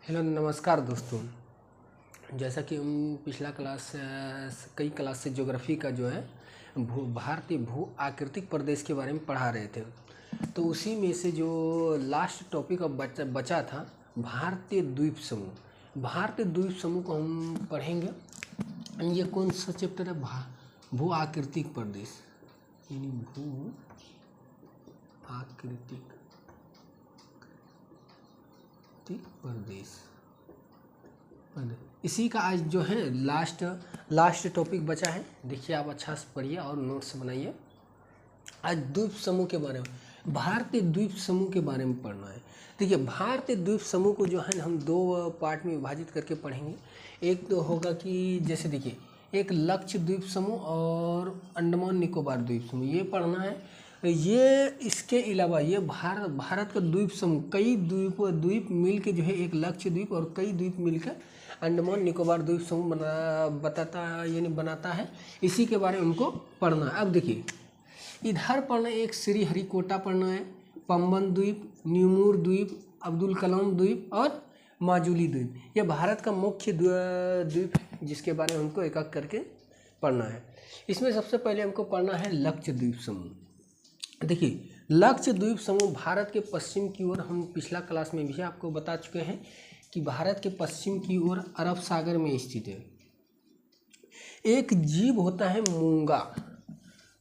Hello नमस्कार दोस्तों। जैसा कि हम पिछला कई क्लास से ज्योग्राफी का जो है भारतीय भू आकृतिक प्रदेश के बारे में पढ़ा रहे थे, तो उसी में से जो लास्ट टॉपिक अब बचा था भारतीय द्वीप समूह। भारतीय द्वीप समूह को हम पढ़ेंगे। ये कौन सा चैप्टर है? भू आकृतिक प्रदेश, यानी भू आकृतिक प्रदेश। इसी का आज जो है लास्ट टॉपिक बचा है। देखिए, आप अच्छा से पढ़िए और नोट्स बनाइए। आज द्वीप समूह के बारे में, भारतीय द्वीप समूह के बारे में पढ़ना है। देखिए, भारतीय द्वीप समूह को जो है हम दो पार्ट में विभाजित करके पढ़ेंगे। एक तो होगा कि जैसे देखिए, एक लक्षद्वीप समूह और अंडमान निकोबार द्वीप समूह, ये पढ़ना है। ये इसके अलावा ये भारत का द्वीप समूह, कई द्वीप मिल के जो है एक लक्षद्वीप और कई द्वीप मिलकर अंडमान निकोबार द्वीप समूह बनाता है। इसी के बारे में हमको पढ़ना है। अब देखिए, इधर पढ़ना है, एक श्री हरिकोटा पढ़ना है, पंबन द्वीप, न्यूमूर द्वीप, अब्दुल कलाम द्वीप और माजुली द्वीप। यह भारत का मुख्य द्वीप है, जिसके बारे में हमको एक एक करके पढ़ना है। इसमें सबसे पहले हमको पढ़ना है लक्षद्वीप समूह। देखिए, लक्षद्वीप समूह भारत के पश्चिम की ओर, हम पिछला क्लास में भी आपको बता चुके हैं कि भारत के पश्चिम की ओर अरब सागर में स्थित है। एक जीव होता है मूंगा,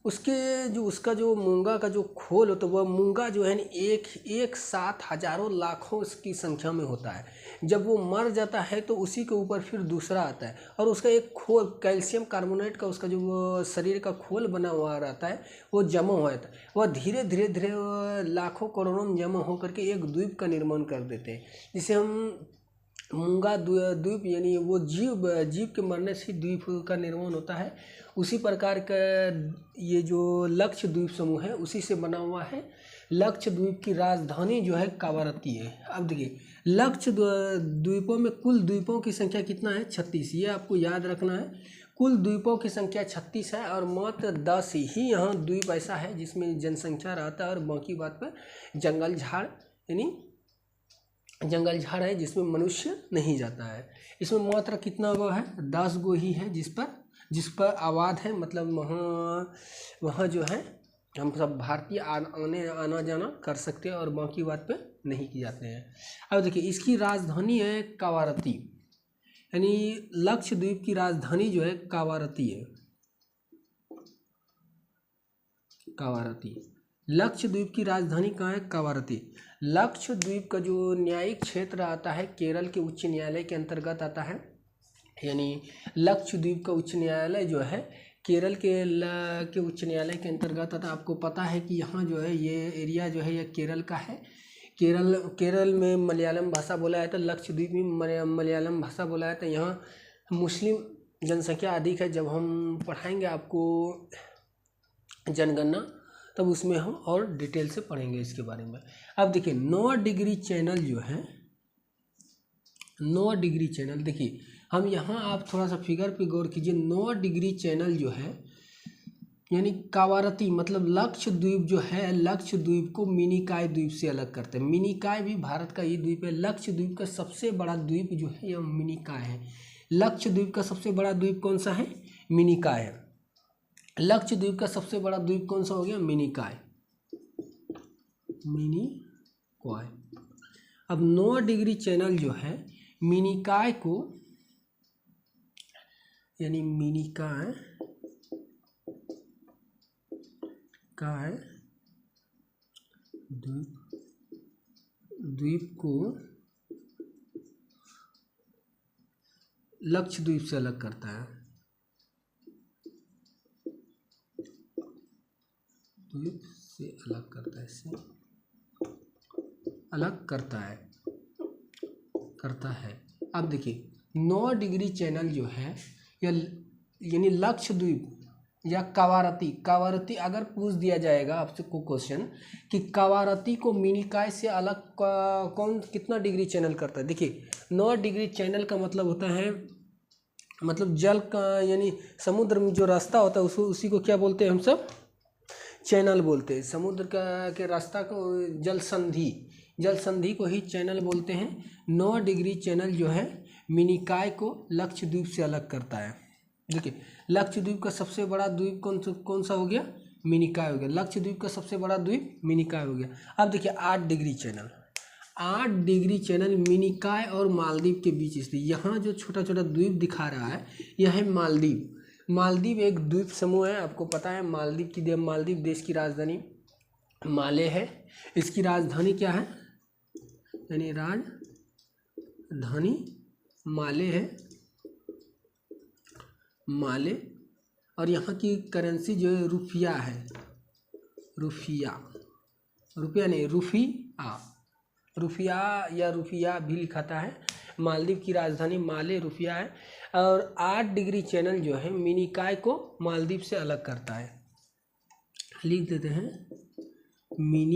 उसका जो मूंगा का जो खोल होता है, वह मूंगा जो है एक साथ हजारों लाखों की संख्या में होता है। जब वो मर जाता है तो उसी के ऊपर फिर दूसरा आता है और उसका एक खोल, कैल्शियम कार्बोनेट का उसका जो शरीर का खोल बना हुआ रहता है, वो जमा हुआ रहता है। वह धीरे धीरे लाखों करोड़ों में जमा होकर के एक द्वीप का निर्माण कर देते हैं, जिसे हम मूंगा द्वीप, यानी वो जीव के मरने से द्वीप का निर्माण होता है। उसी प्रकार का ये जो लक्षद्वीप समूह है उसी से बना हुआ है। लक्षद्वीप की राजधानी जो है कावारती है। अब देखिए, लक्षद्वीपों में कुल द्वीपों की संख्या कितना है? 36। ये आपको याद रखना है, कुल द्वीपों की संख्या 36 है और मात्र 10 ही यहाँ द्वीप ऐसा है जिसमें जनसंख्या रहता है और बाकी बात पर जंगल झाड़ है जिसमें मनुष्य नहीं जाता है। इसमें मात्र कितना गो है? 10 गो ही है जिस पर आबाद है। मतलब वहाँ जो है हम सब भारतीय आना जाना कर सकते हैं और बाकी बात पे नहीं की जाते हैं। अब देखिए, इसकी राजधानी है कावारती, यानी लक्षद्वीप की राजधानी जो है कावारती है। कावारती, लक्षद्वीप की राजधानी कहाँ है? कावारती। लक्षद्वीप का जो न्यायिक क्षेत्र आता है केरल के उच्च न्यायालय के अंतर्गत आता है। यानी लक्षद्वीप का उच्च न्यायालय जो है केरल के उच्च न्यायालय के अंतर्गत आता है। आपको पता है कि यहाँ जो है ये एरिया जो है ये केरल का है। केरल में मलयालम भाषा बोला जाता है, लक्षद्वीप में मलयालम भाषा बोला जाता है। यहाँ मुस्लिम जनसंख्या अधिक है। जब हम पढ़ाएंगे आपको जनगणना, तब उसमें हम और डिटेल से पढ़ेंगे इसके बारे में। अब देखिए, 9 डिग्री चैनल जो है, 9 डिग्री चैनल, देखिए हम यहाँ, आप थोड़ा सा फिगर पे गौर कीजिए। 9 डिग्री चैनल जो है, यानी कावारती मतलब लक्षद्वीप जो है, लक्षद्वीप को मिनिकॉय द्वीप से अलग करते हैं। मिनिकॉय भी भारत का ये द्वीप है। लक्षद्वीप का सबसे बड़ा द्वीप जो है यह मिनिकॉय है। लक्षद्वीप का सबसे बड़ा द्वीप कौन सा है? मिनिकॉय है। लक्षद्वीप का सबसे बड़ा द्वीप कौन सा हो गया? मिनिकॉय। अब 9 डिग्री चैनल जो है मिनिकॉय को, यानी मिनिकॉय द्वीप को लक्षद्वीप से अलग करता है। द्वीप से अलग करता है, इससे अलग करता है। अब देखिए, 9 डिग्री चैनल जो है यानी लक्षद्वीप या कावारती अगर पूछ दिया जाएगा आपसे को क्वेश्चन कि कावारती को मिनिकॉय से अलग कौन कितना डिग्री चैनल करता है? देखिए, 9 डिग्री चैनल का मतलब होता है, मतलब जल का, यानी समुद्र में जो रास्ता होता है उसी को क्या बोलते हैं हम सब? चैनल बोलते हैं। समुद्र के रास्ता को जल संधि, जल संधि को ही चैनल बोलते हैं। 9 डिग्री चैनल जो है मिनिकॉय को लक्षद्वीप से अलग करता है। देखिए लक्षद्वीप का सबसे बड़ा द्वीप कौन सा हो गया, मिनिकॉय हो गया। लक्षद्वीप का सबसे बड़ा द्वीप मिनिकॉय हो गया। अब देखिए 8 degree channel, 8 degree channel Minicoy और मालदीव के बीच स्थित। यहाँ जो छोटा छोटा द्वीप दिखा रहा है यह है मालदीव। मालदीव एक द्वीप समूह है, आपको पता है। मालदीव देश की राजधानी माले है। इसकी राजधानी क्या है, यानी राजधानी माले है, माले। और यहाँ की करेंसी जो है रुपया है, रुपया नहीं, रुपया या रुपया भी लिखाता है। मालदीव की राजधानी माले, रुपया है। और 8 डिग्री चैनल जो है मिनिकॉय को मालदीव से अलग करता है। लिख देते हैं मिनिकॉय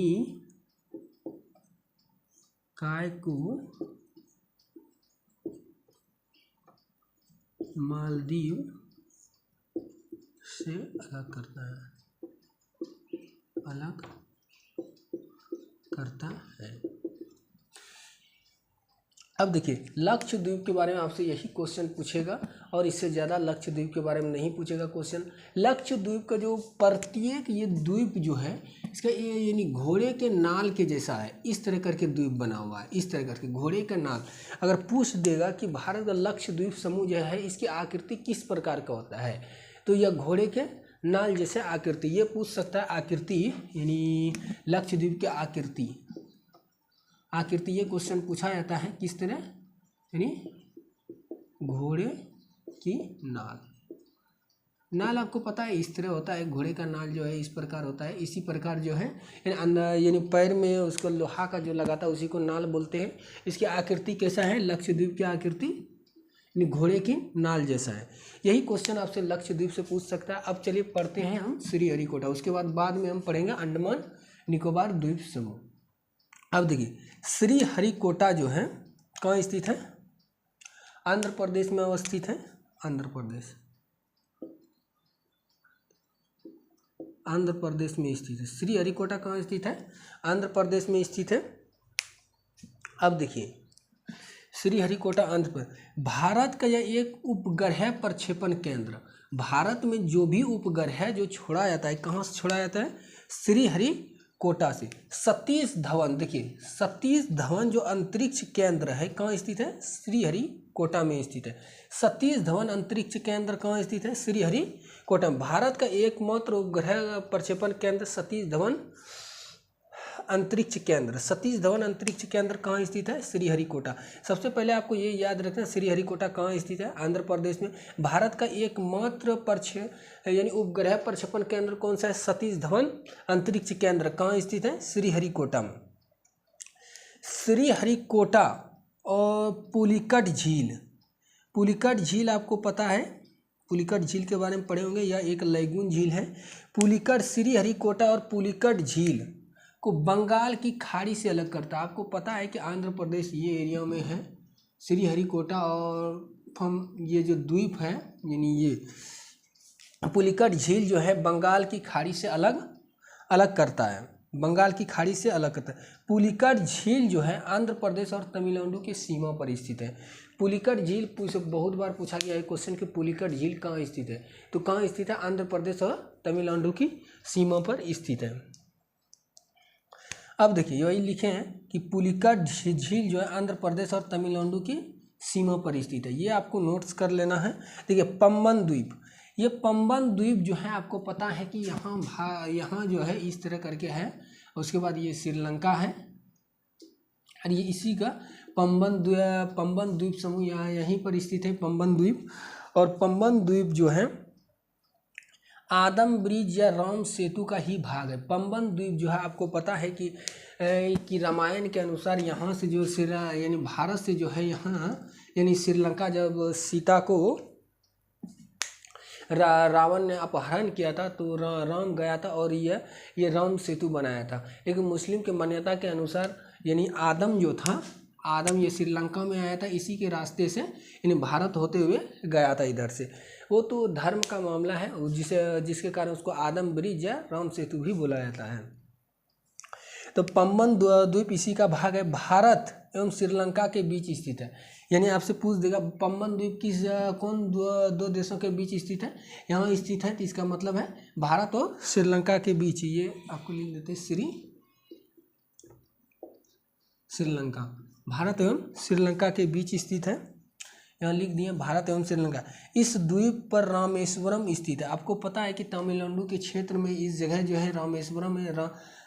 को मालदीव से अलग करता है। अब देखिए लक्षद्वीप के बारे में आपसे यही क्वेश्चन पूछेगा और इससे ज़्यादा लक्षद्वीप के बारे में नहीं पूछेगा क्वेश्चन। लक्षद्वीप का जो प्रत्येक ये द्वीप जो है इसका ये यानी घोड़े के नाल के जैसा है, इस तरह करके द्वीप बना हुआ है, इस तरह करके घोड़े का नाल। अगर पूछ देगा कि भारत का लक्षद्वीप समूह जो है इसकी आकृति किस प्रकार का होता है, तो यह घोड़े के नाल जैसे आकृति, ये पूछ सकता है आकृति, यानी लक्षद्वीप की आकृति ये क्वेश्चन पूछा जाता है किस तरह, यानी घोड़े की नाल आपको पता है इस तरह होता है। घोड़े का नाल जो है इस प्रकार होता है। इसी प्रकार जो है यानी पैर में उसको लोहा का जो लगाता है उसी को नाल बोलते हैं। इसकी आकृति कैसा है, लक्षद्वीप की आकृति यानी घोड़े की नाल जैसा है। यही क्वेश्चन आपसे लक्षद्वीप से पूछ सकता है। अब चलिए पढ़ते हैं हम श्रीहरिकोटा, उसके बाद में हम पढ़ेंगे अंडमान निकोबार द्वीप समूह। अब देखिए श्रीहरिकोटा जो है कहाँ स्थित है, आंध्र प्रदेश में अवस्थित है। आंध्र प्रदेश में स्थित है। श्रीहरिकोटा कहाँ स्थित है, आंध्र प्रदेश में स्थित है। अब देखिए श्रीहरिकोटा आंध्र प्रदेश, भारत का यह एक उपग्रह प्रक्षेपण केंद्र। भारत में जो भी उपग्रह जो छोड़ा जाता है, कहाँ से छोड़ा जाता है, श्रीहरिकोटा से। सतीश धवन, देखिए सतीश धवन जो अंतरिक्ष केंद्र है कहाँ स्थित है, श्रीहरिकोटा में स्थित है। सतीश धवन अंतरिक्ष केंद्र कहाँ स्थित है, श्रीहरिकोटा में। भारत का एकमात्र उपग्रह प्रक्षेपण केंद्र सतीश धवन अंतरिक्ष केंद्र। सतीश धवन अंतरिक्ष केंद्र कहाँ स्थित है, श्रीहरिकोटा। सबसे पहले आपको ये याद रखना श्रीहरिकोटा कहाँ स्थित है, आंध्र प्रदेश में। भारत का एकमात्र यानी उपग्रह प्रक्षेपण केंद्र कौन सा है, सतीश धवन अंतरिक्ष केंद्र कहाँ स्थित है, श्रीहरिकोटा में। श्रीहरिकोटा और पुलिकट झील आपको पता है, पुलिकट झील के बारे में पढ़े होंगे, यह एक लैगून झील है। पुलिकट, श्रीहरिकोटा और पुलिकट झील को बंगाल की खाड़ी से अलग करता है। आपको पता है कि आंध्र प्रदेश ये एरिया में है, श्रीहरिकोटा और ये जो द्वीप है यानी ये पुलिकट झील जो है बंगाल की खाड़ी से अलग करता है, बंगाल की खाड़ी से अलग करता है। पुलिकट झील जो है आंध्र प्रदेश और तमिलनाडु की सीमा पर स्थित है। पुलिकट झील बहुत बार पूछा गया है क्वेश्चन कि पुलिकट झील कहाँ स्थित है, तो कहाँ स्थित है, आंध्र प्रदेश और तमिलनाडु की सीमा पर स्थित है। अब देखिए यही लिखे हैं कि पुलिकट झील जो है आंध्र प्रदेश और तमिलनाडु की सीमा पर स्थित है। ये आपको नोट्स कर लेना है। देखिए पंबन द्वीप, ये पंबन द्वीप जो है आपको पता है कि यहाँ जो है इस तरह करके है। उसके बाद ये श्रीलंका है और ये इसी का पंबन द्वीप समूह यहाँ यहीं पर स्थित है, पंबन द्वीप। और पंबन द्वीप जो है आदम ब्रिज या राम सेतु का ही भाग है। पंबन द्वीप जो है आपको पता है कि रामायण के अनुसार यहाँ से जो यानी भारत से जो है यहाँ यानी श्रीलंका जब सीता को रावण ने अपहरण किया था तो राम गया था और ये राम सेतु बनाया था। लेकिन मुस्लिम के मान्यता के अनुसार यानी आदम जो था, आदम ये श्रीलंका में आया था, इसी के रास्ते से यानी भारत होते हुए गया था इधर से। वो तो धर्म का मामला है जिसके कारण उसको आदम ब्रिज या राम सेतु भी बोला जाता है। तो पंबन द्वीप इसी का भाग है। भारत एवं श्रीलंका के बीच स्थित है। यानी आपसे पूछ देगा पंबन द्वीप किस कौन दो देशों के बीच स्थित है, यहाँ स्थित है, तो इसका मतलब है भारत और श्रीलंका के बीच। ये आपको लिख देते हैं श्रीलंका, भारत एवं श्रीलंका के बीच स्थित है। यहाँ लिख दिए भारत एवं श्रीलंका। इस द्वीप पर रामेश्वरम स्थित है। आपको पता है कि तमिलनाडु के क्षेत्र में इस जगह जो है रामेश्वरम है,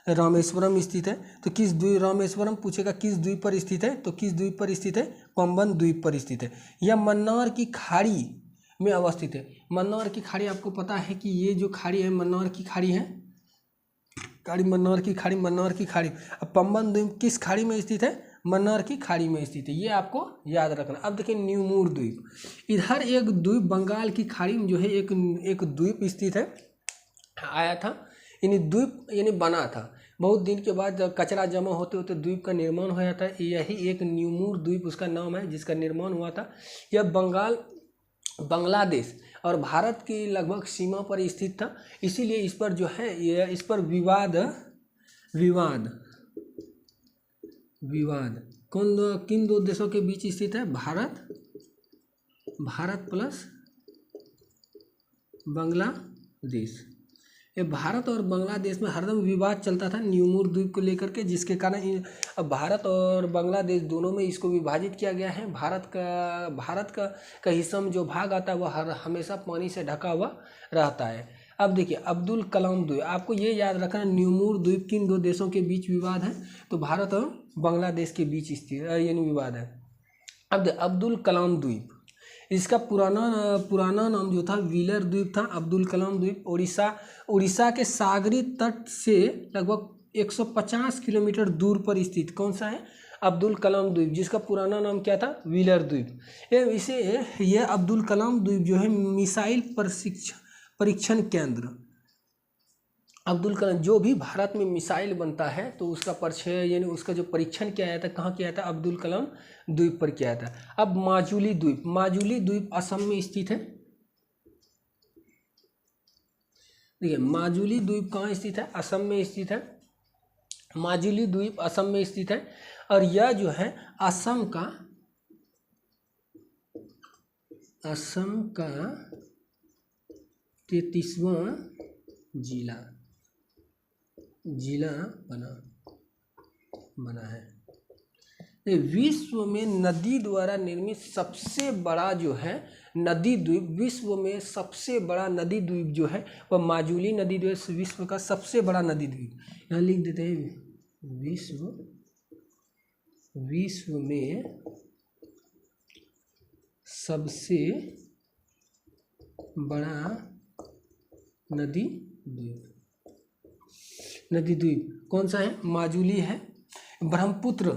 रामेश्वरम स्थित है। तो किस द्वीप, रामेश्वरम पूछेगा किस द्वीप पर स्थित है, तो किस द्वीप पर स्थित है, पंबन द्वीप पर स्थित है। यह मन्नार की खाड़ी में अवस्थित है। मन्नार की खाड़ी आपको पता है कि ये जो खाड़ी है मन्नार की खाड़ी है, मन्नार की खाड़ी। अब पंबन द्वीप किस खाड़ी में स्थित है, मन्नार की खाड़ी में स्थित है। ये आपको याद रखना। अब देखिए न्यूमूर द्वीप, इधर एक द्वीप बंगाल की खाड़ी में जो है एक द्वीप स्थित है, आया था, यानी द्वीप यानी बना था। बहुत दिन के बाद कचरा जमा होते होते द्वीप का निर्माण हो जाता है। यही एक न्यूमूर द्वीप उसका नाम है जिसका निर्माण हुआ था। यह बांग्लादेश और भारत की लगभग सीमा पर स्थित था। इसीलिए इस पर जो है ये इस पर विवाद किन दो देशों के बीच स्थित है, भारत प्लस बांग्लादेश। ये भारत और बांग्लादेश में हरदम विवाद चलता था न्यूमूर द्वीप को लेकर के, जिसके कारण अब भारत और बांग्लादेश दोनों में इसको विभाजित किया गया है। भारत का हिस्सा में जो भाग आता है वह हमेशा पानी से ढका हुआ रहता है। अब देखिए अब्दुल कलाम द्वीप, आपको ये याद रखना न्यूमूर द्वीप किन दो देशों के बीच विवाद है, तो भारत और बांग्लादेश के बीच स्थित यानी विवाद है। अब अब्दुल कलाम द्वीप, इसका पुराना नाम जो था व्हीलर द्वीप था। अब्दुल कलाम द्वीप उड़ीसा के सागरी तट से लगभग 150 किलोमीटर दूर पर स्थित कौन सा है, अब्दुल कलाम द्वीप, जिसका पुराना नाम क्या था, व्हीलर द्वीप। ये अब्दुल कलाम द्वीप जो है मिसाइल परीक्षण केंद्र, अब्दुल कलाम जो भी भारत में मिसाइल बनता है तो उसका परिचय यानी उसका जो परीक्षण किया जाता है कहाँ किया जाता है, अब्दुल कलाम द्वीप पर किया जाता है। अब माजुली द्वीप असम में स्थित है। देखिए माजुली द्वीप कहाँ स्थित है, असम में स्थित है। माजुली द्वीप असम में स्थित है और यह जो है असम का 33वां जिला बना है। विश्व में नदी द्वारा निर्मित सबसे बड़ा जो है नदी द्वीप, विश्व में सबसे बड़ा नदी द्वीप जो है वह माजुली नदी द्वीप विश्व का सबसे बड़ा नदी द्वीप। यहाँ लिख देते हैं विश्व में सबसे बड़ा नदी द्वीप कौन सा है, माजुली है। ब्रह्मपुत्र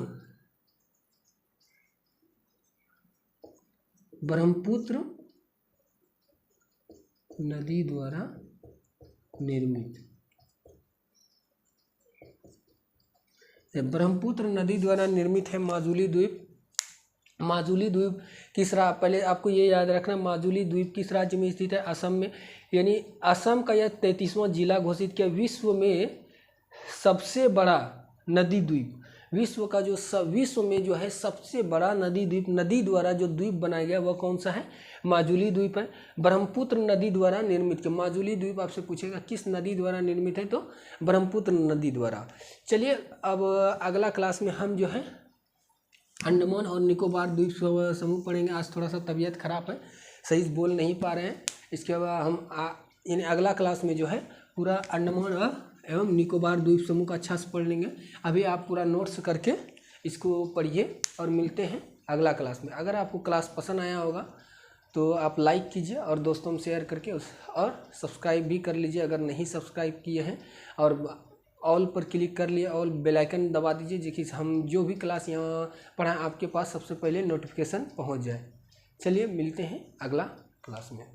नदी द्वारा निर्मित, ब्रह्मपुत्र नदी द्वारा निर्मित है माजुली द्वीप। माजुली द्वीप किस पहले आपको ये याद रखना, माजुली द्वीप किस राज्य में स्थित है, असम में। यानी असम का यह 33वां जिला घोषित किया। विश्व में सबसे बड़ा नदी द्वीप, विश्व में जो है सबसे बड़ा नदी द्वीप, नदी द्वारा जो द्वीप बनाया गया वह कौन सा है, माजुली द्वीप है। ब्रह्मपुत्र नदी द्वारा निर्मित, माजुली द्वीप आपसे पूछेगा किस नदी द्वारा निर्मित है, तो ब्रह्मपुत्र नदी द्वारा। चलिए अब अगला क्लास में हम जो है अंडमान और निकोबार द्वीप समूह पढ़ेंगे। आज थोड़ा सा तबीयत खराब है, सही बोल नहीं पा रहे हैं। इसके बाद हम यानी अगला क्लास में जो है पूरा अंडमान एवं निकोबार द्वीप समूह का अच्छा से पढ़ लेंगे। अभी आप पूरा नोट्स करके इसको पढ़िए और मिलते हैं अगला क्लास में। अगर आपको क्लास पसंद आया होगा तो आप लाइक कीजिए और दोस्तों में शेयर करके और सब्सक्राइब भी कर लीजिए अगर नहीं सब्सक्राइब किए हैं, और ऑल पर क्लिक कर लिए, ऑल बेल आइकन दबा दीजिए जिससे हम जो भी क्लास यहाँ पढ़ाएं आपके पास सबसे पहले नोटिफिकेशन पहुँच जाए। चलिए मिलते हैं अगला क्लास में।